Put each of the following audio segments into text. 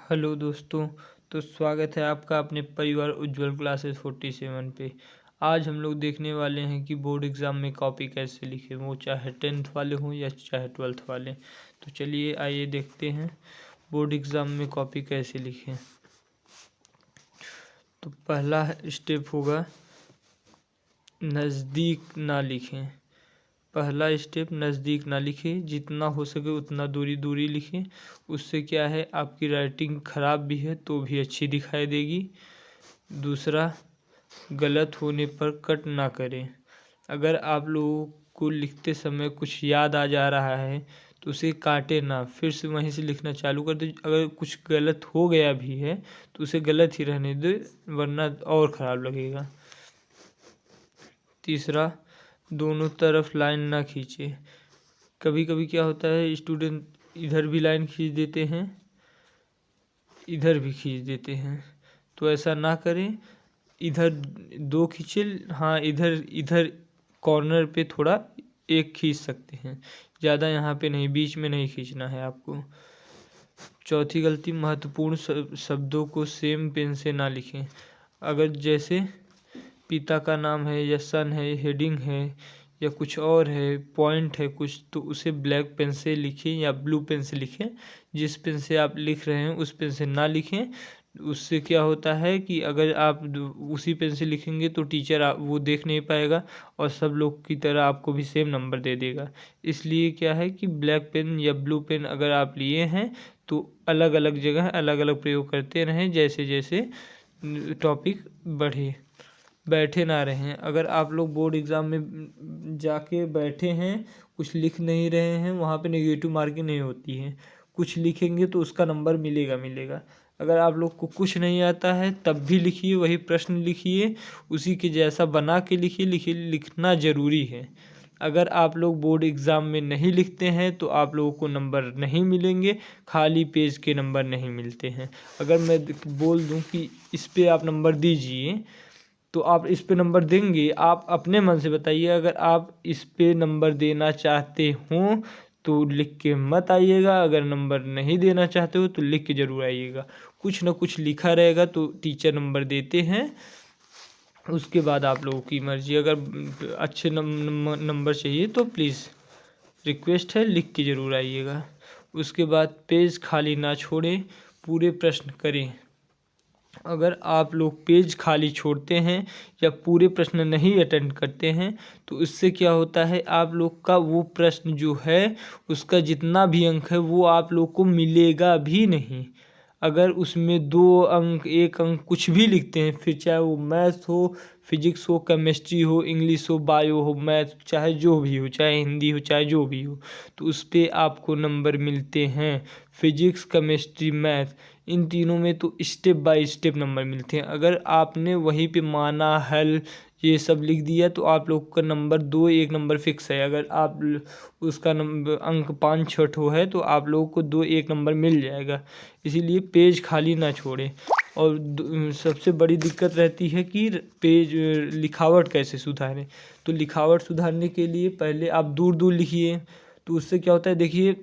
Hello दोस्तों। तो स्वागत है आपका अपने परिवार उज्ज्वल क्लासेस 47 पे। आज हम लोग देखने वाले हैं कि बोर्ड एग्ज़ाम में कॉपी कैसे लिखें, वो चाहे 10th वाले हों या चाहे 12th वाले। तो चलिए आइए देखते हैं बोर्ड एग्ज़ाम में कॉपी कैसे लिखें। तो पहला स्टेप होगा नज़दीक ना लिखें। पहला स्टेप नज़दीक ना लिखें, जितना हो सके उतना दूरी लिखें। उससे क्या है, आपकी राइटिंग ख़राब भी है तो भी अच्छी दिखाई देगी। दूसरा, गलत होने पर कट ना करें। अगर आप लोगों को लिखते समय कुछ याद आ जा रहा है तो उसे काटे ना, फिर से वहीं से लिखना चालू कर दे। अगर कुछ गलत हो गया भी है तो उसे गलत ही रहने दे, वरना और ख़राब लगेगा। तीसरा, दोनों तरफ लाइन ना खींचे। कभी कभी क्या होता है, स्टूडेंट इधर भी लाइन खींच देते हैं, इधर भी खींच देते हैं, तो ऐसा ना करें। इधर दो खींचे, हाँ इधर इधर कॉर्नर पे थोड़ा एक खींच सकते हैं, ज़्यादा यहाँ पे नहीं, बीच में नहीं खींचना है आपको। चौथी गलती, महत्वपूर्ण शब्दों को सेम पेन से ना लिखें। अगर जैसे पिता का नाम है या सन है, हेडिंग है या कुछ और है, पॉइंट है कुछ, तो उसे ब्लैक पेन से लिखें या ब्लू पेन से लिखें। जिस पेन से आप लिख रहे हैं उस पेन से ना लिखें। उससे क्या होता है कि अगर आप उसी पेन से लिखेंगे तो टीचर वो देख नहीं पाएगा और सब लोग की तरह आपको भी सेम नंबर दे देगा। इसलिए क्या है कि ब्लैक पेन या ब्लू पेन अगर आप लिए हैं तो अलग अलग जगह अलग अलग प्रयोग करते रहें, जैसे जैसे टॉपिक बढ़े। बैठे ना रहें। अगर आप लोग बोर्ड एग्ज़ाम में जाके बैठे हैं, कुछ लिख नहीं रहे हैं, वहाँ पे नेगेटिव मार्किंग नहीं होती है। कुछ लिखेंगे तो उसका नंबर मिलेगा। अगर आप लोग को कुछ नहीं आता है तब भी लिखिए, वही प्रश्न लिखिए, उसी के जैसा बना के लिखिए। लिखना ज़रूरी है। अगर आप लोग बोर्ड एग्ज़ाम में नहीं लिखते हैं तो आप लोगों को नंबर नहीं मिलेंगे, खाली पेज के नंबर नहीं मिलते हैं। अगर मैं बोल दूं कि इस पे आप नंबर दीजिए तो आप इस पे नंबर देंगे। आप अपने मन से बताइए, अगर आप इस पे नंबर देना चाहते हो तो लिख के मत आइएगा, अगर नंबर नहीं देना चाहते हो तो लिख के ज़रूर आइएगा। कुछ ना कुछ लिखा रहेगा तो टीचर नंबर देते हैं। उसके बाद आप लोगों की मर्ज़ी। अगर अच्छे नंबर चाहिए तो प्लीज़ रिक्वेस्ट है, लिख के ज़रूर आइएगा। उसके बाद पेज खाली ना छोड़ें, पूरे प्रश्न करें। अगर आप लोग पेज खाली छोड़ते हैं या पूरे प्रश्न नहीं अटेंड करते हैं तो इससे क्या होता है, आप लोग का वो प्रश्न जो है उसका जितना भी अंक है वो आप लोग को मिलेगा भी नहीं। अगर उसमें 2 अंक 1 अंक कुछ भी लिखते हैं, फिर चाहे वो मैथ हो, फिजिक्स हो, केमिस्ट्री हो, इंग्लिश हो, बायो हो, मैथ, चाहे जो भी हो, चाहे हिंदी हो, चाहे जो भी हो, तो उस पर आपको नंबर मिलते हैं। फिजिक्स, केमिस्ट्री, मैथ, इन तीनों में तो स्टेप बाय स्टेप नंबर मिलते हैं। अगर आपने वहीं पे माना, हल, ये सब लिख दिया तो आप लोग का नंबर 2 1 नंबर फिक्स है। अगर आप उसका नंबर अंक 5 6 ठो है तो आप लोगों को 2 1 नंबर मिल जाएगा। इसीलिए पेज खाली ना छोड़ें। और सबसे बड़ी दिक्कत रहती है कि पेज लिखावट कैसे सुधारें। तो लिखावट सुधारने के लिए पहले आप दूर दूर लिखिए। तो उससे क्या होता है, देखिए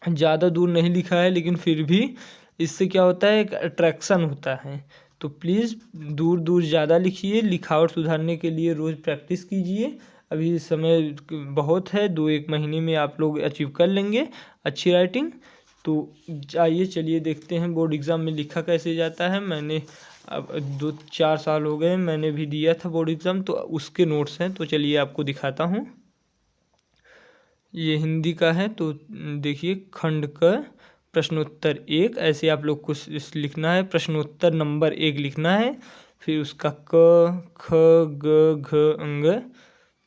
ज़्यादा दूर नहीं लिखा है लेकिन फिर भी इससे क्या होता है, एक अट्रैक्शन होता है। तो प्लीज़ दूर दूर ज़्यादा लिखिए। लिखावट सुधारने के लिए रोज़ प्रैक्टिस कीजिए। अभी समय बहुत है, 2 1 महीने में आप लोग अचीव कर लेंगे अच्छी राइटिंग। तो आइए चलिए देखते हैं बोर्ड एग्ज़ाम में लिखा कैसे जाता है। मैंने अब 2 4 साल हो गए, मैंने भी दिया था बोर्ड एग्ज़ाम, तो उसके नोट्स हैं, तो चलिए आपको दिखाता हूँ। ये हिंदी का है, तो देखिए खंड क प्रश्नोत्तर 1, ऐसे आप लोग को लिखना है। प्रश्नोत्तर नंबर 1 लिखना है, फिर उसका क ख ग घ अंग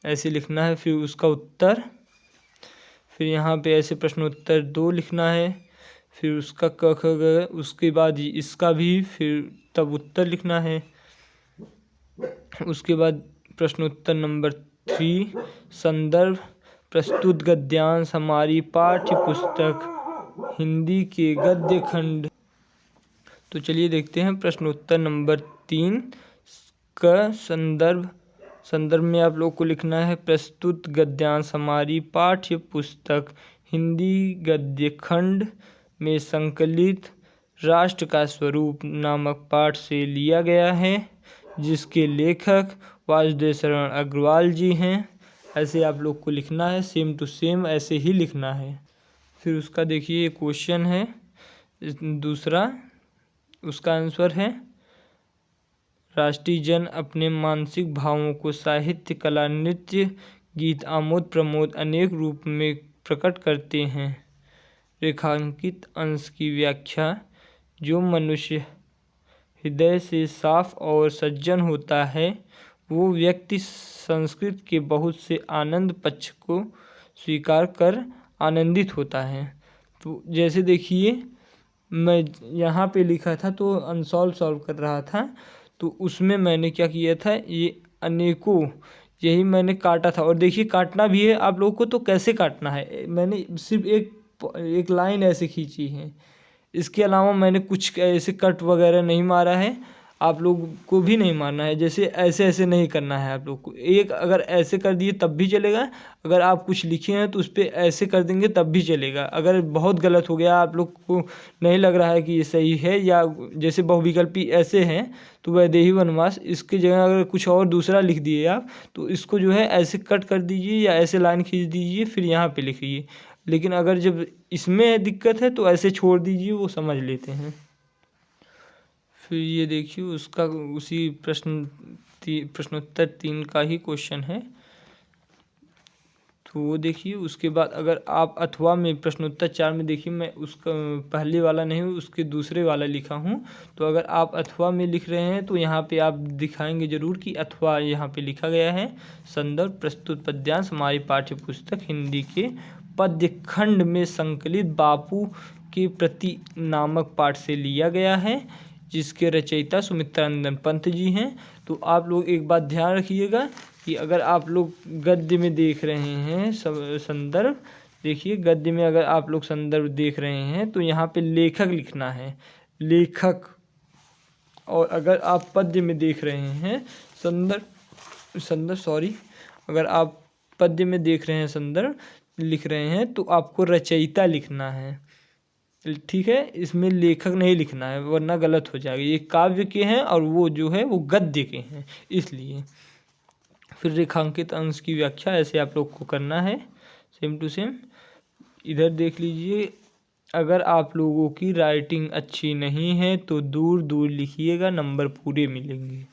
ऐसे लिखना है, फिर उसका उत्तर। फिर यहाँ पे ऐसे प्रश्नोत्तर 2 लिखना है, फिर उसका क ख ग, उसके बाद इसका भी, फिर तब उत्तर लिखना है। उसके बाद प्रश्नोत्तर नंबर 3, संदर्भ प्रस्तुत गद्यांश हमारी पाठ्य पुस्तक हिंदी के गद्य खंड। तो चलिए देखते हैं प्रश्नोत्तर नंबर 3 का संदर्भ में आप लोग को लिखना है प्रस्तुत गद्यांश हमारी पाठ्य पुस्तक हिंदी गद्य खंड में संकलित राष्ट्र का स्वरूप नामक पाठ से लिया गया है, जिसके लेखक वासुदेव शरण अग्रवाल जी हैं। ऐसे आप लोग को लिखना है, सेम टू सेम ऐसे ही लिखना है। फिर उसका देखिए क्वेश्चन है दूसरा, उसका आंसर है राष्ट्रीय जन अपने मानसिक भावों को साहित्य, कला, नृत्य, गीत, आमोद प्रमोद अनेक रूप में प्रकट करते हैं। रेखांकित अंश की व्याख्या, जो मनुष्य हृदय से साफ और सज्जन होता है, वो व्यक्ति संस्कृत के बहुत से आनंद पक्ष को स्वीकार कर आनंदित होता है। तो जैसे देखिए मैं यहाँ पे लिखा था तो सॉल्व कर रहा था, तो उसमें मैंने क्या किया था, ये अनेकों यही मैंने काटा था। और देखिए काटना भी है आप लोगों को, तो कैसे काटना है, मैंने सिर्फ एक लाइन ऐसे खींची है, इसके अलावा मैंने कुछ ऐसे कट वगैरह नहीं मारा है। आप लोग को भी नहीं मारना है, जैसे ऐसे ऐसे नहीं करना है आप लोग को। एक अगर ऐसे कर दिए तब भी चलेगा, अगर आप कुछ लिखे हैं तो उस पर ऐसे कर देंगे तब भी चलेगा। अगर बहुत गलत हो गया, आप लोग को नहीं लग रहा है कि ये सही है, या जैसे बहुविकल्पी ऐसे हैं तो वैदेही वनवास, इसकी जगह अगर कुछ और दूसरा लिख दिए आप, तो इसको जो है ऐसे कट कर दीजिए या ऐसे लाइन खींच दीजिए, फिर यहाँ पे लिखिए। लेकिन अगर जब इसमें दिक्कत है तो ऐसे छोड़ दीजिए, वो समझ लेते हैं। फिर ये देखिए उसका उसी प्रश्नोत्तर 3 का ही क्वेश्चन है, तो वो देखिए। उसके बाद अगर आप अथवा में प्रश्नोत्तर 4 में देखिए, मैं उसका पहले वाला नहीं उसके दूसरे वाला लिखा हूँ। तो अगर आप अथवा में लिख रहे हैं तो यहाँ पे आप दिखाएंगे ज़रूर कि अथवा यहाँ पे लिखा गया है। संदर्भ प्रस्तुत पद्यांश हमारी पाठ्य पुस्तक हिंदी के पद्य खंड में संकलित बापू के प्रति नामक पाठ से लिया गया है, जिसके रचयिता सुमित्रानंदन पंत जी हैं। तो आप लोग एक बात ध्यान रखिएगा कि अगर आप लोग गद्य में देख रहे हैं संदर्भ, देखिए गद्य में अगर आप लोग संदर्भ देख रहे हैं तो यहाँ पे लेखक लिखना है, लेखक। और अगर आप पद्य में देख रहे हैं अगर आप पद्य में देख रहे हैं संदर्भ लिख रहे हैं तो आपको रचयिता लिखना है, ठीक है। इसमें लेखक नहीं लिखना है वरना गलत हो जाएगा। ये काव्य के हैं और वो जो है वो गद्य के हैं, इसलिए। फिर रेखांकित अंश की व्याख्या ऐसे आप लोग को करना है, सेम टू सेम। इधर देख लीजिए, अगर आप लोगों की राइटिंग अच्छी नहीं है तो दूर दूर लिखिएगा, नंबर पूरे मिलेंगे।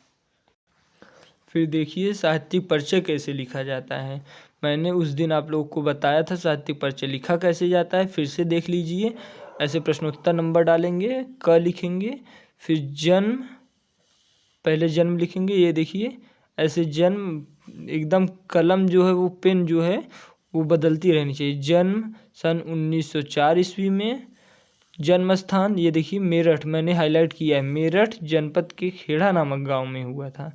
फिर देखिए साहित्यिक परिचय कैसे लिखा जाता है। मैंने उस दिन आप लोगों को बताया था साहित्यिक परिचय लिखा कैसे जाता है, फिर से देख लीजिए। ऐसे प्रश्नोत्तर नंबर डालेंगे, क लिखेंगे, फिर जन्म, पहले जन्म लिखेंगे, ये देखिए ऐसे जन्म एकदम कलम जो है वो पेन जो है वो बदलती रहनी चाहिए। जन्म सन 1904 ईस्वी में। जन्म स्थान ये देखिए मेरठ, मैंने हाईलाइट किया है, मेरठ जनपद के खेड़ा नामक गांव में हुआ था।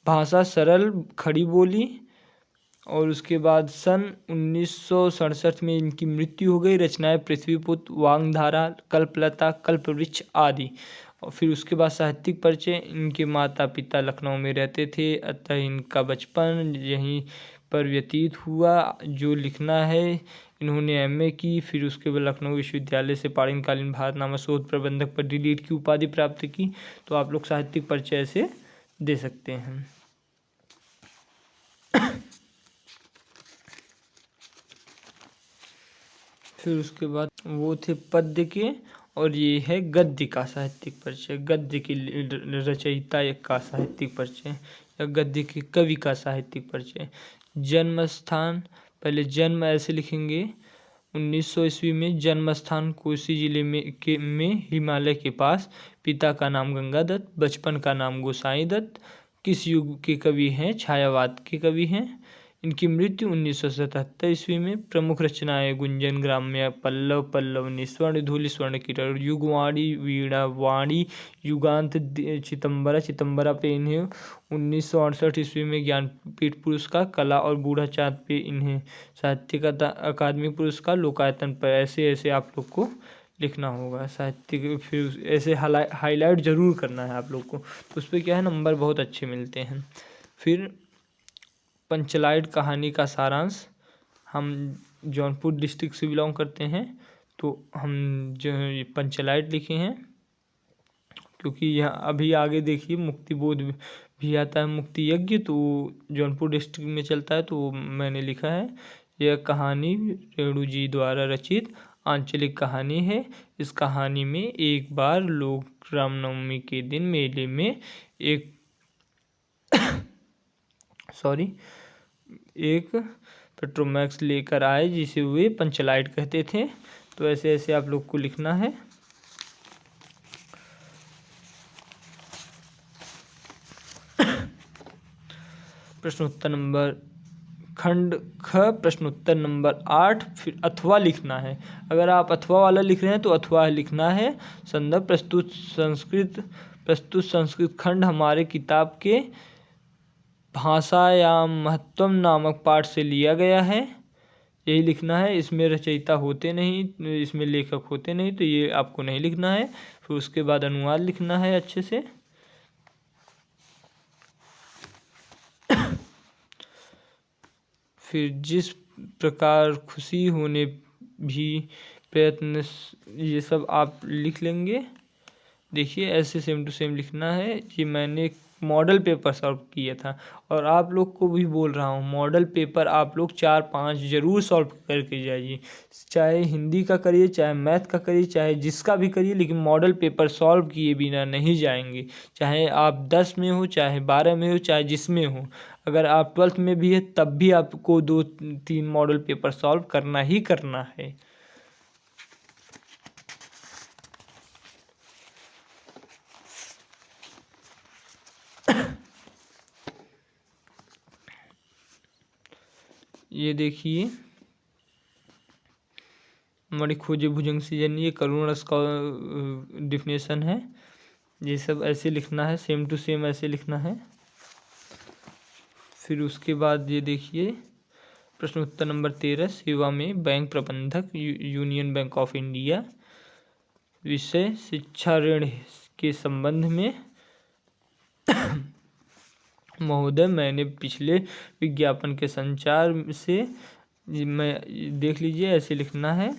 भाषा सरल खड़ी बोली। और उसके बाद सन 1967 में इनकी मृत्यु हो गई। रचनाएं पृथ्वीपुत्र, वांगधारा, कल्पलता, कल्पवृक्ष आदि। और फिर उसके बाद साहित्यिक परिचय, इनके माता पिता लखनऊ में रहते थे, अतः इनका बचपन यहीं पर व्यतीत हुआ। जो लिखना है, इन्होंने एमए की, फिर उसके बाद लखनऊ विश्वविद्यालय से पाणिनकालीन भारतनामा शोध प्रबंधक पर डीलिट की उपाधि प्राप्त की। तो आप लोग साहित्यिक परिचय से दे सकते हैं। फिर उसके बाद वो थे पद्य के, और ये है गद्य का साहित्यिक परिचय, गद्य की रचयिता का साहित्यिक परिचय या गद्य के कवि का साहित्यिक परिचय। जन्म स्थान, पहले जन्म ऐसे लिखेंगे 1900 ईस्वी में। जन्म स्थान कोसी जिले में हिमालय के पास। पिता का नाम गंगादत्त, बचपन का नाम गोसाई दत्त। किस युग के कवि हैं? छायावाद के कवि हैं। इनकी मृत्यु 1977 ईस्वी में। प्रमुख रचनाएं गुंजन ग्राम्य, पल्लव, पल्लवनी, स्वर्ण धूलि, स्वर्ण किरण, युगवाणी, वीणा वाणी, युगांत, चितंबरा पे इन्हें 1968 ईस्वी में ज्ञानपीठ पुरस्कार, कला और बूढ़ा चाँद पे इन्हें साहित्य अकादमी पुरस्कार, लोकायतन पर। ऐसे ऐसे आप लोग को लिखना होगा साहित्य। फिर ऐसे हाईलाइट ज़रूर करना है आप लोग को, तो उस पर क्या है नंबर बहुत अच्छे मिलते हैं। फिर पंचलाइट कहानी का सारांश। हम जौनपुर डिस्ट्रिक्ट से बिलोंग करते हैं, तो हम जो पंचलाइट लिखे हैं क्योंकि यहाँ अभी आगे देखिए मुक्ति बोध भी आता है, मुक्ति यज्ञ, तो जौनपुर डिस्ट्रिक्ट में चलता है, तो मैंने लिखा है यह कहानी रेणु जी द्वारा रचित आंचलिक कहानी है। इस कहानी में एक बार लोग रामनवमी के दिन मेले में एक पेट्रोमैक्स लेकर आए जिसे वे पंचलाइट कहते थे। तो ऐसे ऐसे आप लोग को लिखना है। प्रश्नोत्तर नंबर खंड ख प्रश्नोत्तर नंबर 8 फिर अथवा लिखना है। अगर आप अथवा वाला लिख रहे हैं तो अथवा लिखना है। संदर्भ प्रस्तुत संस्कृत खंड हमारे किताब के भाषा या महत्व नामक पाठ से लिया गया है, यही लिखना है। इसमें रचयिता होते नहीं, इसमें लेखक होते नहीं, तो ये आपको नहीं लिखना है। फिर उसके बाद अनुवाद लिखना है अच्छे से। फिर जिस प्रकार खुशी होने भी प्रयत्न, ये सब आप लिख लेंगे। देखिए ऐसे सेम टू सेम लिखना है। ये मैंने मॉडल पेपर सॉल्व किया था और आप लोग को भी बोल रहा हूँ मॉडल पेपर आप लोग 4-5 ज़रूर सॉल्व करके जाइए। चाहे हिंदी का करिए, चाहे मैथ का करिए, चाहे जिसका भी करिए, लेकिन मॉडल पेपर सॉल्व किए बिना नहीं जाएंगे। चाहे आप 10 में हो, चाहे 12 में हो, चाहे जिसमें हो। अगर आप 12th में भी है तब भी आपको 2-3 मॉडल पेपर सॉल्व करना ही करना है। ये देखिए हमारी खोजे भुजंग सीजन, ये करुण रस का डिफिनेशन है। ये सब ऐसे लिखना है, सेम टू सेम ऐसे लिखना है। फिर उसके बाद ये देखिए प्रश्न उत्तर नंबर 13 सेवा में बैंक प्रबंधक यूनियन बैंक ऑफ इंडिया। विषय शिक्षा ऋण के संबंध में। महोदय मैंने पिछले विज्ञापन के संचार से मैं देख लीजिए ऐसे लिखना है।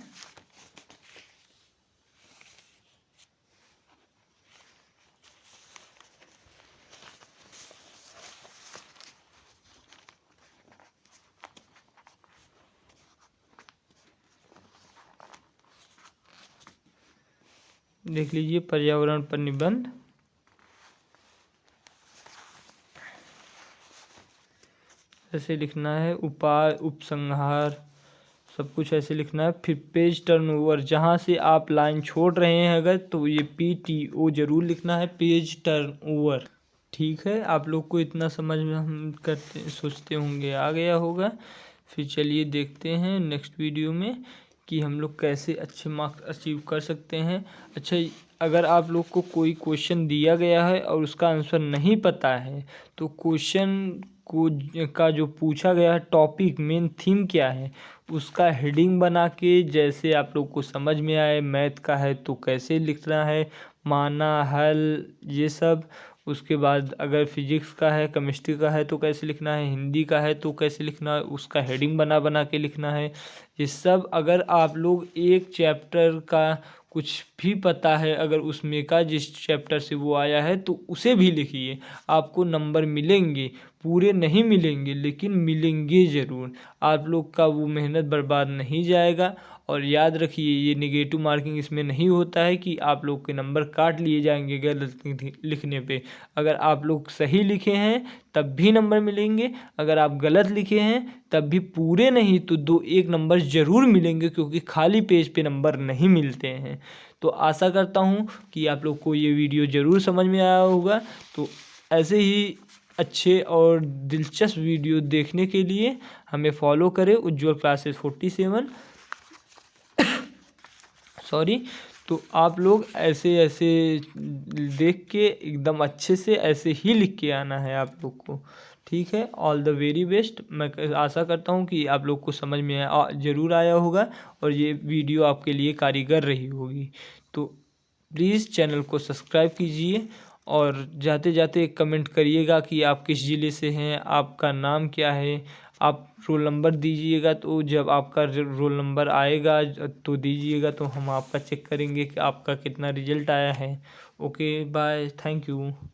देख लीजिए पर्यावरण पर निबंध। ऐसे लिखना है। उपाय, उपसंहार, सब कुछ ऐसे लिखना है। फिर पेज टर्नओवर, जहाँ से आप लाइन छोड़ रहे हैं अगर, तो ये PTO जरूर लिखना है, पेज टर्नओवर। ठीक है, आप लोग को इतना समझ में हम करते सोचते होंगे आ गया होगा। फिर चलिए देखते हैं नेक्स्ट वीडियो में कि हम लोग कैसे अच्छे मार्क्स अचीव कर सकते हैं। अच्छा, अगर आप लोग को कोई क्वेश्चन दिया गया है और उसका आंसर नहीं पता है तो क्वेश्चन का जो पूछा गया है टॉपिक, मेन थीम क्या है, उसका हेडिंग बना के, जैसे आप लोग को समझ में आए। मैथ का है तो कैसे लिखना है, माना, हल, ये सब। उसके बाद अगर फिजिक्स का है, केमिस्ट्री का है तो कैसे लिखना है, हिंदी का है तो कैसे लिखना है, उसका हेडिंग बना बना के लिखना है। ये सब अगर आप लोग एक चैप्टर का कुछ भी पता है, अगर उसमें का जिस चैप्टर से वो आया है तो उसे भी लिखिए, आपको नंबर मिलेंगे। पूरे नहीं मिलेंगे लेकिन मिलेंगे ज़रूर। आप लोग का वो मेहनत बर्बाद नहीं जाएगा। और याद रखिए ये नेगेटिव मार्किंग इसमें नहीं होता है कि आप लोग के नंबर काट लिए जाएंगे गलत लिखने पे। अगर आप लोग सही लिखे हैं तब भी नंबर मिलेंगे, अगर आप गलत लिखे हैं तब भी पूरे नहीं तो 2-1 नंबर ज़रूर मिलेंगे, क्योंकि खाली पेज पे नंबर नहीं मिलते हैं। तो आशा करता हूँ कि आप लोग को ये वीडियो ज़रूर समझ में आया होगा। तो ऐसे ही अच्छे और दिलचस्प वीडियो देखने के लिए हमें फॉलो करें, उज्ज्वल क्लासेस 47। तो आप लोग ऐसे ऐसे देख के एकदम अच्छे से ऐसे ही लिख के आना है आप लोग को। ठीक है, ऑल द वेरी बेस्ट। मैं आशा करता हूँ कि आप लोग को समझ में ज़रूर आया होगा और ये वीडियो आपके लिए कारीगर रही होगी। तो प्लीज़ चैनल को सब्सक्राइब कीजिए और जाते जाते कमेंट करिएगा कि आप किस ज़िले से हैं, आपका नाम क्या है, आप रोल नंबर दीजिएगा, तो जब आपका रोल नंबर आएगा तो दीजिएगा, तो हम आपका चेक करेंगे कि आपका कितना रिजल्ट आया है। Okay bye, thank you.